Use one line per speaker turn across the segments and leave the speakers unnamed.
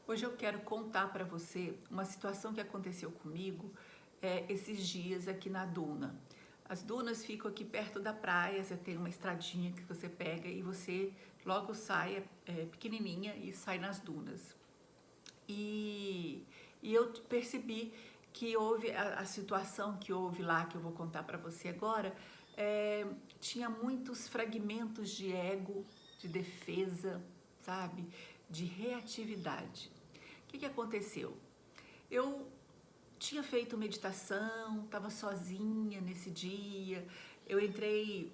Hoje eu quero contar para você uma situação que aconteceu comigo esses dias aqui na Duna. As dunas ficam aqui perto da praia, você tem uma estradinha que você pega e você logo sai, pequenininha e sai nas dunas. E eu percebi que houve a situação que houve lá, que eu vou contar para você agora, tinha muitos fragmentos de ego, de defesa, sabe? De reatividade. O que aconteceu? Eu tinha feito meditação, estava sozinha nesse dia, eu entrei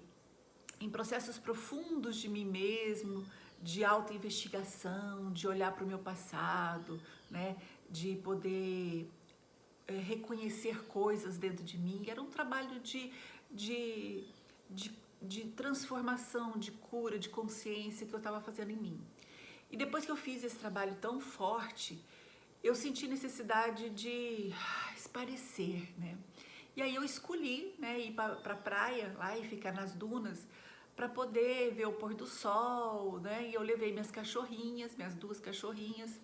em processos profundos de mim mesmo, de autoinvestigação, de olhar para o meu passado, né? De poder reconhecer coisas dentro de mim. Era um trabalho de, de, de transformação, de cura, de consciência que eu estava fazendo em mim. E depois que eu fiz esse trabalho tão forte, eu senti necessidade de esparecer, né? E aí eu escolhi, né, ir para a praia lá e ficar nas dunas para poder ver o pôr do sol, né? E eu levei minhas cachorrinhas, minhas duas cachorrinhas.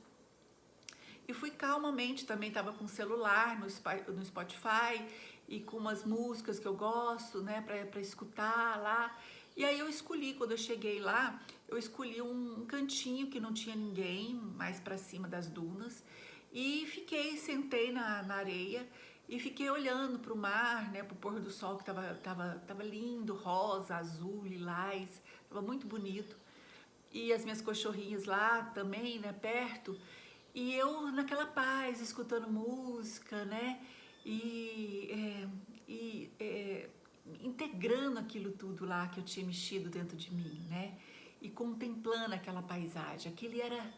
E fui calmamente, também estava com o celular no Spotify e com umas músicas que eu gosto, né, para escutar lá. E aí eu escolhi, quando eu cheguei lá, eu escolhi um cantinho que não tinha ninguém, mais para cima das dunas. E sentei na areia e fiquei olhando para o mar, né, para o pôr do sol que tava lindo, rosa, azul, lilás, tava muito bonito. E as minhas cachorrinhas lá também, né, perto. E eu naquela paz, escutando música, né, e, é, e integrando aquilo tudo lá que eu tinha mexido dentro de mim, né, e contemplando aquela paisagem. Aquele era,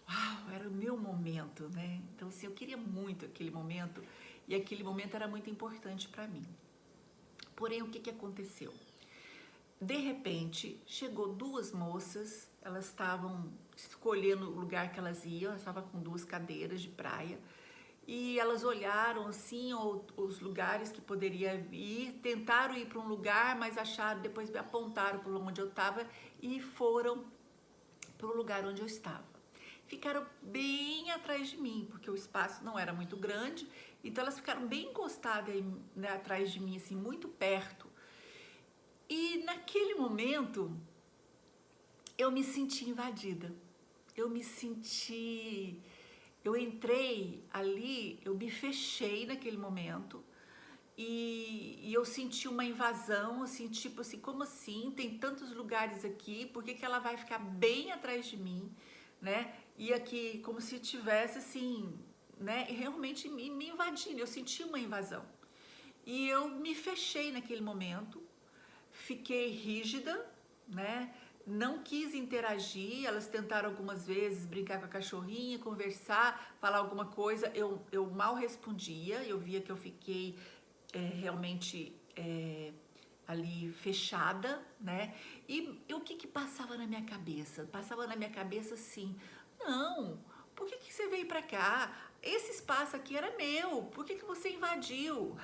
uau, era o meu momento, né. Então assim, eu queria muito aquele momento e aquele momento era muito importante para mim. Porém, o que aconteceu? De repente, chegou duas moças, elas estavam escolhendo o lugar que elas iam, elas estavam com duas cadeiras de praia, e elas olharam assim os lugares que poderia ir, tentaram ir para um lugar, mas acharam, depois me apontaram para onde eu estava e foram para o lugar onde eu estava. Ficaram bem atrás de mim, porque o espaço não era muito grande, então elas ficaram bem encostadas, né, atrás de mim, assim, muito perto. E naquele momento eu me senti invadida. Eu entrei ali, eu me fechei naquele momento e eu senti uma invasão, assim, tipo assim, como assim? Tem tantos lugares aqui, por que ela vai ficar bem atrás de mim, né? E aqui, como se tivesse assim, né? Realmente me invadindo, eu senti uma invasão. E eu me fechei naquele momento, fiquei rígida, né? Não quis interagir, elas tentaram algumas vezes brincar com a cachorrinha, conversar, falar alguma coisa, eu mal respondia, eu via que eu fiquei realmente ali fechada, né? E o que passava na minha cabeça? Passava na minha cabeça assim, não, por que você veio pra cá? Esse espaço aqui era meu, por que você invadiu?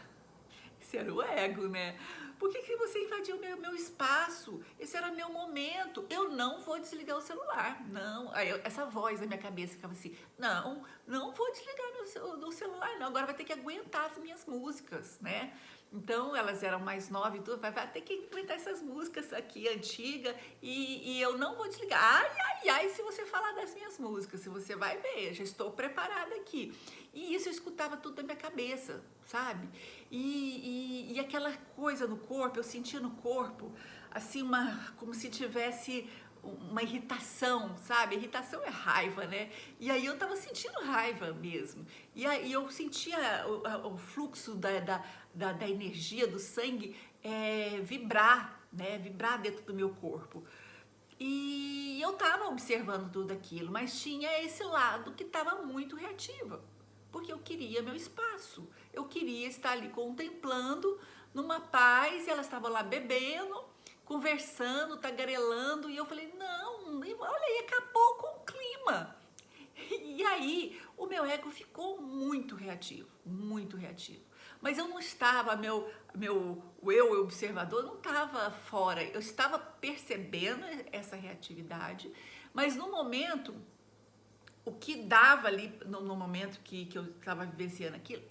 Esse era o ego, né? Por que você invadiu meu espaço? Esse era meu momento. Eu não vou desligar o celular. Não. Aí essa voz na minha cabeça ficava assim: não vou desligar meu celular, não. Agora vai ter que aguentar as minhas músicas, né? Então elas eram mais novas e tudo, vai ter que aguentar essas músicas aqui antigas e eu não vou desligar. Ai, se você falar das minhas músicas, se você vai ver, já estou preparada aqui. E isso eu escutava tudo na minha cabeça, sabe? E aquela coisa no corpo, eu sentia no corpo, assim, como se tivesse uma irritação, sabe? Irritação é raiva, né? E aí eu tava sentindo raiva mesmo. E aí eu sentia o fluxo da energia, do sangue vibrar, né? Vibrar dentro do meu corpo. E eu tava observando tudo aquilo, mas tinha esse lado que tava muito reativa, porque eu queria meu espaço, eu queria estar ali contemplando numa paz, e elas estavam lá bebendo, conversando, tagarelando, e eu falei, não, olha aí, acabou com o clima. E aí o meu ego ficou muito reativo, muito reativo. Mas eu não estava, o eu observador não estava fora, eu estava percebendo essa reatividade, mas no momento o que dava ali no momento que eu estava vivenciando aquilo,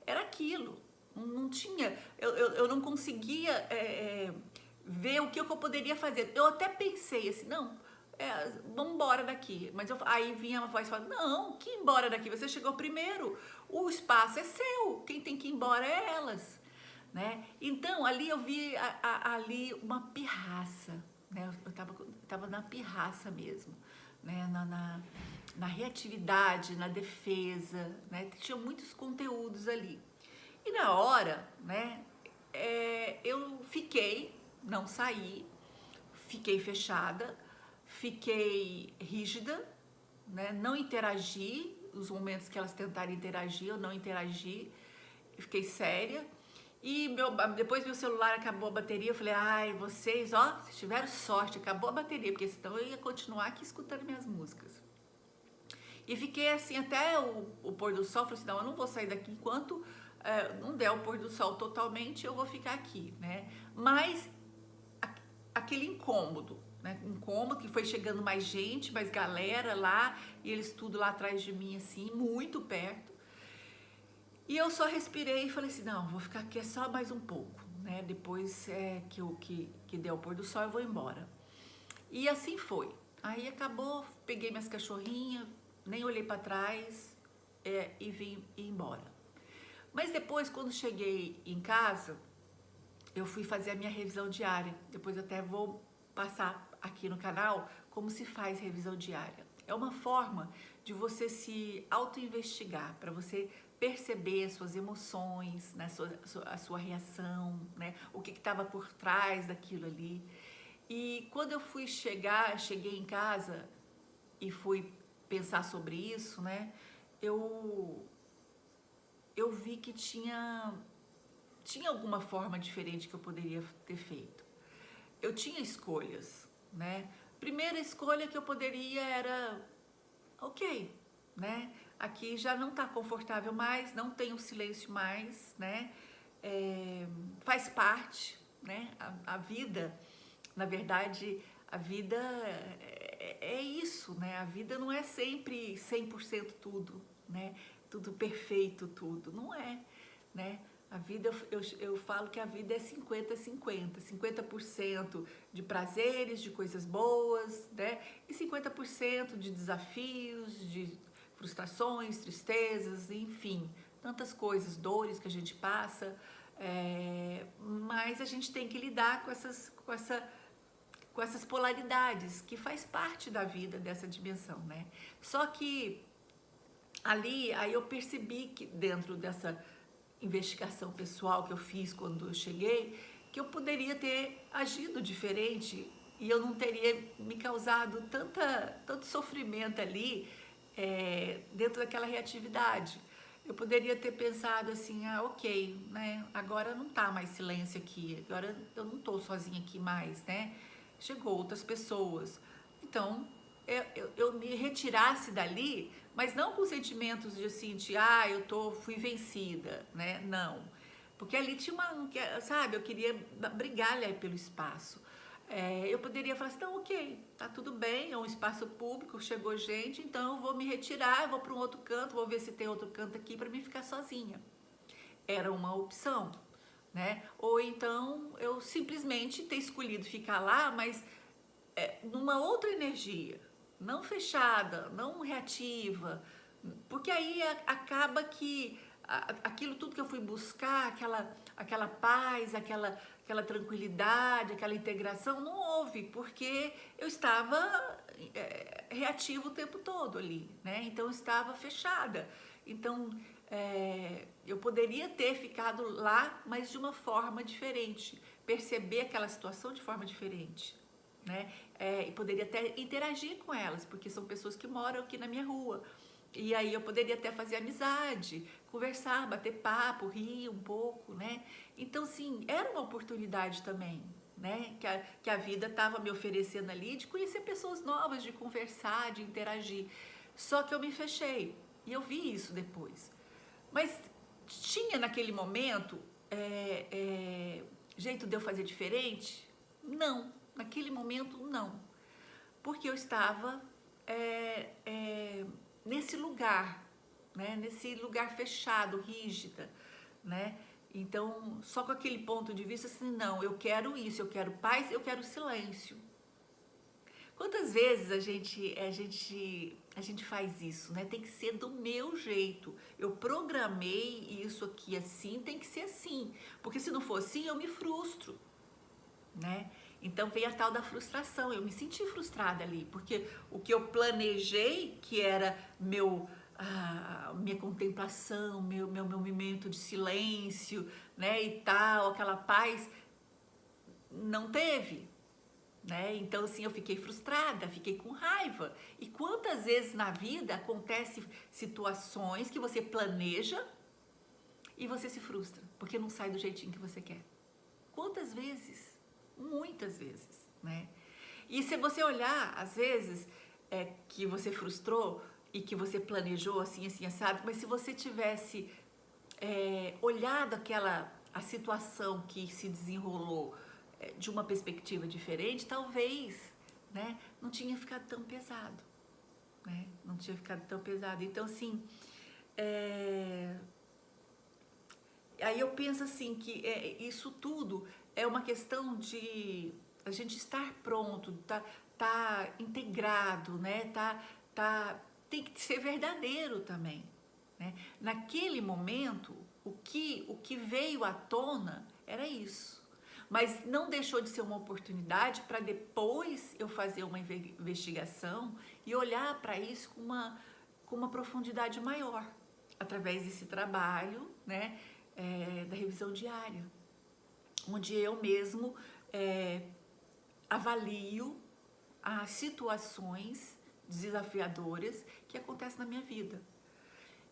era aquilo. Não tinha, eu não conseguia ver o que eu poderia fazer. Eu até pensei assim, não, vamos embora daqui. Mas aí vinha uma voz falando, não, que ir embora daqui? Você chegou primeiro, o espaço é seu, quem tem que ir embora é elas. Né? Então, ali eu vi ali uma pirraça, né? Eu tava na pirraça mesmo, né? Na reatividade, na defesa, né? Tinha muitos conteúdos ali. E na hora, né, eu fiquei, não saí, fiquei fechada, fiquei rígida, né, não interagi, os momentos que elas tentaram interagir, eu não interagi, fiquei séria. E depois meu celular acabou a bateria, eu falei, ai, vocês, ó, vocês tiveram sorte, acabou a bateria, porque senão eu ia continuar aqui escutando minhas músicas. E fiquei assim até o pôr do sol, falei assim, não, eu não vou sair daqui enquanto não der o pôr do sol totalmente, eu vou ficar aqui, né? Mas aquele incômodo, né? Incômodo que foi chegando mais gente, mais galera lá, e eles tudo lá atrás de mim, assim, muito perto. E eu só respirei e falei assim, não, vou ficar aqui só mais um pouco, né? Depois que der o pôr do sol, eu vou embora. E assim foi. Aí acabou, peguei minhas cachorrinhas, nem olhei para trás e vim embora. Mas depois, quando cheguei em casa, eu fui fazer a minha revisão diária. Depois eu até vou passar aqui no canal como se faz revisão diária. É uma forma de você se auto-investigar, para você perceber as suas emoções, né, a sua reação, né, o que estava por trás daquilo ali. E quando eu cheguei em casa e fui pensar sobre isso, né, eu vi que tinha alguma forma diferente que eu poderia ter feito. Eu tinha escolhas, né? Primeira escolha que eu poderia era, ok, né? Aqui já não tá confortável mais, não tem o silêncio mais, né? Faz parte, né? A vida, na verdade, a vida é isso, né? A vida não é sempre 100% tudo, né? Tudo perfeito, tudo. Não é, né? A vida, eu falo que a vida é 50-50. 50% de prazeres, de coisas boas, né? E 50% de desafios, de frustrações, tristezas, enfim. Tantas coisas, dores que a gente passa. Mas a gente tem que lidar com essas polaridades, que faz parte da vida, dessa dimensão, né? Só que aí eu percebi que dentro dessa investigação pessoal que eu fiz quando eu cheguei, que eu poderia ter agido diferente e eu não teria me causado tanto sofrimento ali dentro daquela reatividade. Eu poderia ter pensado assim, ok, né? Agora não tá mais silêncio aqui, agora eu não tô sozinha aqui mais, né? Chegou outras pessoas. Então, eu me retirasse dali, mas não com sentimentos de assim, fui vencida, né? Não. Porque ali tinha sabe, eu queria brigar ali pelo espaço. Eu poderia falar assim, não, ok, tá tudo bem, é um espaço público, chegou gente, então eu vou me retirar, eu vou para um outro canto, vou ver se tem outro canto aqui para mim ficar sozinha. Era uma opção, né? Ou então eu simplesmente ter escolhido ficar lá, mas numa outra energia, não fechada, não reativa, porque aí acaba que aquilo tudo que eu fui buscar, aquela paz, aquela tranquilidade, aquela integração, não houve, porque eu estava reativa o tempo todo ali, né? Então eu estava fechada. Então eu poderia ter ficado lá, mas de uma forma diferente, perceber aquela situação de forma diferente, né? E poderia até interagir com elas, porque são pessoas que moram aqui na minha rua. E aí eu poderia até fazer amizade, conversar, bater papo, rir um pouco, né? Então, sim, era uma oportunidade também, né? Que a vida estava me oferecendo ali de conhecer pessoas novas, de conversar, de interagir. Só que eu me fechei e eu vi isso depois. Mas tinha naquele momento jeito de eu fazer diferente? Não, naquele momento não. Porque eu estava nesse lugar, né? Nesse lugar fechado, rígida, né? Então, só com aquele ponto de vista assim, não, eu quero isso, eu quero paz, eu quero silêncio. Quantas vezes a gente faz isso, né? Tem que ser do meu jeito. Eu programei isso aqui assim, tem que ser assim. Porque se não for assim, eu me frustro, né? Então vem a tal da frustração. Eu me senti frustrada ali, porque o que eu planejei, que era minha contemplação, meu momento de silêncio, né? E tal, aquela paz, não teve. Né? Então, assim, eu fiquei frustrada, fiquei com raiva. E quantas vezes na vida acontecem situações que você planeja e você se frustra, porque não sai do jeitinho que você quer? Quantas vezes? Muitas vezes, né? E se você olhar, às vezes, que você frustrou e que você planejou assim, assim, assado, mas se você tivesse olhado a situação que se desenrolou de uma perspectiva diferente, talvez, né, não tinha ficado tão pesado, né? Não tinha ficado tão pesado. Então, assim, aí eu penso assim que isso tudo é uma questão de a gente estar pronto, tá integrado, né? Tem que ser verdadeiro também, né? Naquele momento, o que veio à tona era isso. Mas não deixou de ser uma oportunidade para depois eu fazer uma investigação e olhar para isso com uma profundidade maior, através desse trabalho, né, da revisão diária, onde eu mesmo avalio as situações desafiadoras que acontecem na minha vida.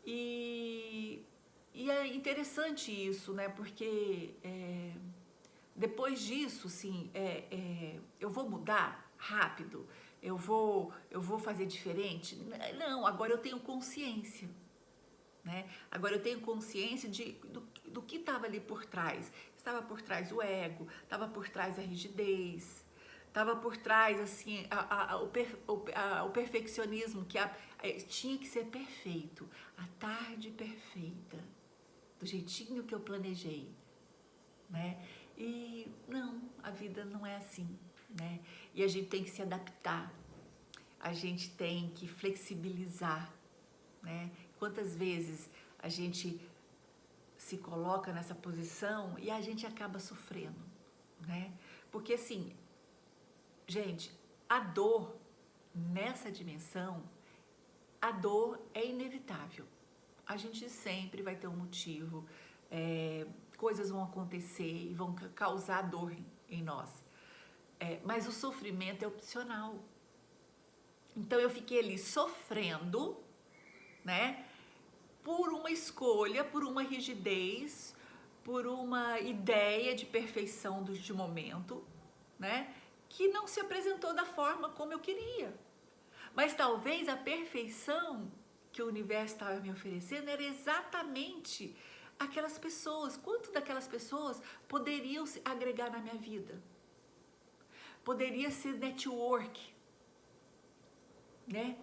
E é interessante isso, né, porque depois disso, sim, eu vou mudar rápido, eu vou fazer diferente. Não, agora eu tenho consciência, né? Agora eu tenho consciência do que estava ali por trás. Estava por trás o ego, estava por trás a rigidez, estava por trás assim o perfeccionismo que tinha que ser perfeito, a tarde perfeita, do jeitinho que eu planejei, né? E não, a vida não é assim, né? E a gente tem que se adaptar, a gente tem que flexibilizar, né? Quantas vezes a gente se coloca nessa posição e a gente acaba sofrendo, né? Porque assim, gente, a dor nessa dimensão, a dor é inevitável. A gente sempre vai ter um motivo, coisas vão acontecer e vão causar dor em nós. Mas o sofrimento é opcional. Então eu fiquei ali sofrendo, né? Por uma escolha, por uma rigidez, por uma ideia de perfeição de momento, né? Que não se apresentou da forma como eu queria. Mas talvez a perfeição que o universo estava me oferecendo era exatamente aquelas pessoas. Quanto daquelas pessoas poderiam se agregar na minha vida? Poderia ser network, né?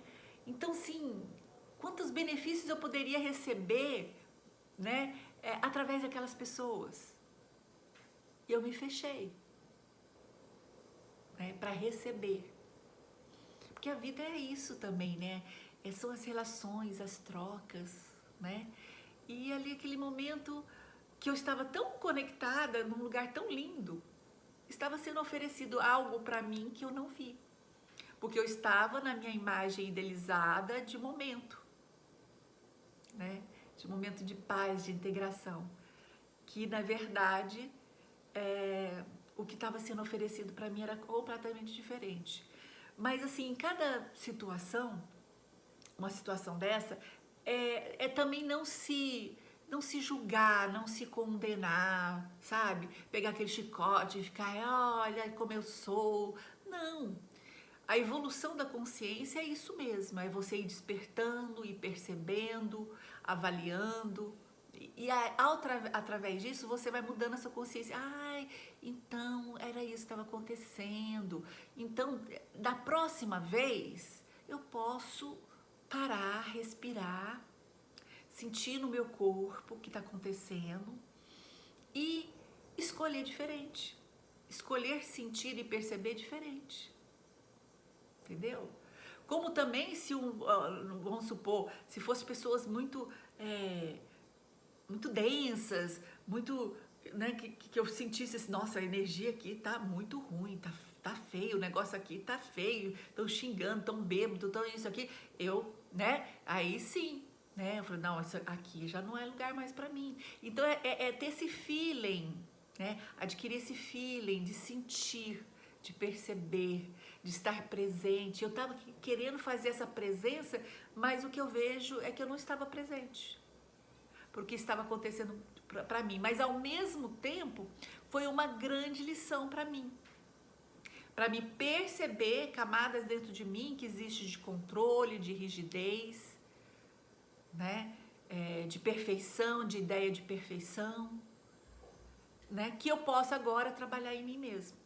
Então, sim, quantos benefícios eu poderia receber, né, através daquelas pessoas? E eu me fechei, né, para receber. Porque a vida é isso também, né? São as relações, as trocas, né? E ali aquele momento que eu estava tão conectada num lugar tão lindo, estava sendo oferecido algo para mim que eu não vi. Porque eu estava na minha imagem idealizada de momento, né? De momento de paz, de integração. Que na verdade o que estava sendo oferecido para mim era completamente diferente. Mas assim, em cada situação, uma situação dessa, também não se julgar, não se condenar, sabe? Pegar aquele chicote e ficar, olha como eu sou. Não. A evolução da consciência é isso mesmo, é você ir despertando, ir percebendo, avaliando. E através disso você vai mudando a sua consciência. Ai, então era isso que estava acontecendo. Então, da próxima vez, eu posso parar, respirar, sentir no meu corpo o que está acontecendo e escolher diferente. Escolher sentir e perceber diferente. Entendeu? Como também se vamos supor, se fossem pessoas muito muito densas, muito, né, que eu sentisse assim, nossa, a energia aqui tá muito ruim, tá feio, o negócio aqui tá feio, estão xingando, estão bêbado, estão isso aqui, eu, né, aí sim, né, eu falei, não, isso aqui já não é lugar mais para mim. Então é ter esse feeling, né, adquirir esse feeling de sentir, de perceber, de estar presente. Eu estava querendo fazer essa presença, mas o que eu vejo é que eu não estava presente, porque estava acontecendo para mim. Mas ao mesmo tempo, foi uma grande lição para mim me perceber camadas dentro de mim que existe de controle, de rigidez, né? De perfeição, de ideia de perfeição, né? Que eu posso agora trabalhar em mim mesmo.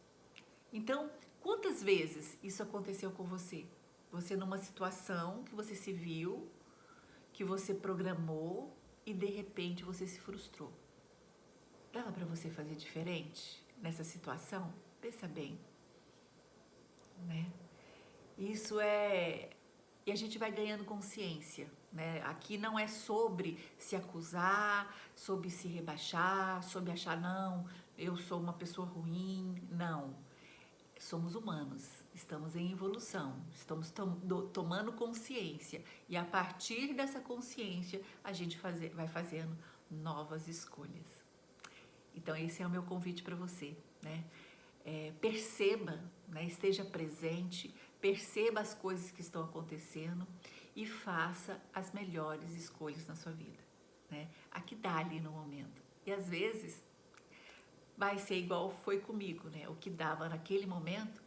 Então, quantas vezes isso aconteceu com você? Você numa situação que você se viu, que você programou e de repente você se frustrou. Dava para você fazer diferente nessa situação? Pensa bem, né? Isso e a gente vai ganhando consciência, né? Aqui não é sobre se acusar, sobre se rebaixar, sobre achar, não, eu sou uma pessoa ruim, não. Somos humanos, estamos em evolução, estamos tomando consciência e a partir dessa consciência a gente vai fazendo novas escolhas. Então esse é o meu convite para você, né? Perceba, né? Esteja presente, perceba as coisas que estão acontecendo e faça as melhores escolhas na sua vida, né? A que dá ali no momento. E às vezes vai ser igual foi comigo, né? O que dava naquele momento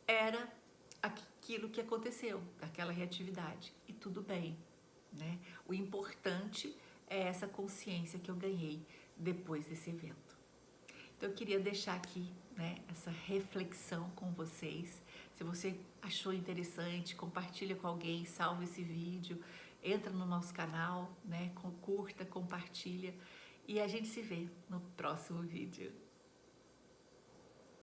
era aquilo que aconteceu, aquela reatividade. E tudo bem, né? O importante é essa consciência que eu ganhei depois desse evento. Então eu queria deixar aqui, né, essa reflexão com vocês. Se você achou interessante, compartilha com alguém, salva esse vídeo, entra no nosso canal, né, curta, compartilha e a gente se vê no próximo vídeo.